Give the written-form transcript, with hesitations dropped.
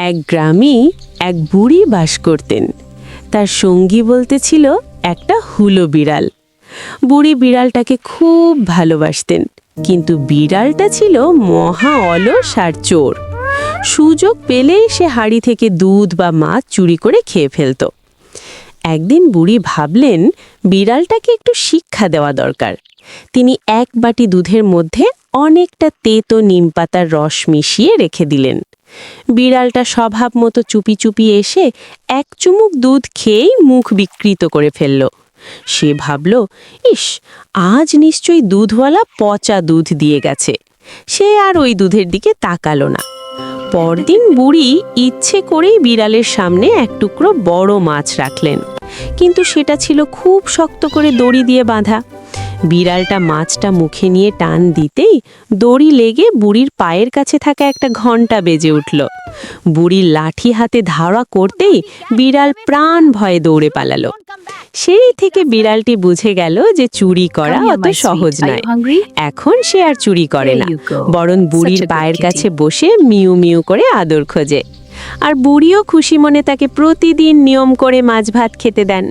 এক গ্রামে এক বুড়ি বাস করতেন। তার সঙ্গী বলতে ছিল একটা হুলো বিড়াল। বুড়ি বিড়ালটাকে খুব ভালোবাসতেন, কিন্তু বিড়ালটা ছিল মহা অলস আর চোর। সুযোগ পেলেই সে হাঁড়ি থেকে দুধ বা মাছ চুরি করে খেয়ে ফেলত। একদিন বুড়ি ভাবলেন বিড়ালটাকে একটু শিক্ষা দেওয়া দরকার। তিনি এক বাটি দুধের মধ্যে অনেকটা তেতো নিমপাতার রস মিশিয়ে রেখে দিলেন। বিড়ালটা স্বভাব মতো চুপি চুপি এসে এক চুমুক দুধ খেয়েই মুখ বিকৃত করে ফেলল। সে ভাবল, ইস, আজ নিশ্চয়ই দুধওয়ালা পচা দুধ দিয়ে গেছে। সে আর ওই দুধের দিকে তাকালো না। পরদিন বুড়ি ইচ্ছে করেই বিড়ালের সামনে এক টুকরো বড় মাছ রাখলেন, কিন্তু সেটা ছিল খুব শক্ত করে দড়ি দিয়ে বাঁধা। বিড়ালটা মাছটা মুখে নিয়ে টান দিতেই দড়ি লেগে বুড়ির পায়ের কাছে থাকা একটা ঘণ্টা বেজে উঠল। বুড়ির লাঠি হাতে ধাওয়া করতেই বিড়াল প্রাণ ভয়ে দৌড়ে পালালো। সেই থেকে বিড়ালটি বুঝে গেল যে চুরি করা অত সহজ নয়। এখন সে আর চুরি করে না, বরং বুড়ির পায়ের কাছে বসে মিউ মিউ করে আদর খোঁজে। আর বুড়িও খুশি মনে তাকে প্রতিদিন নিয়ম করে মাছ ভাত খেতে দেন।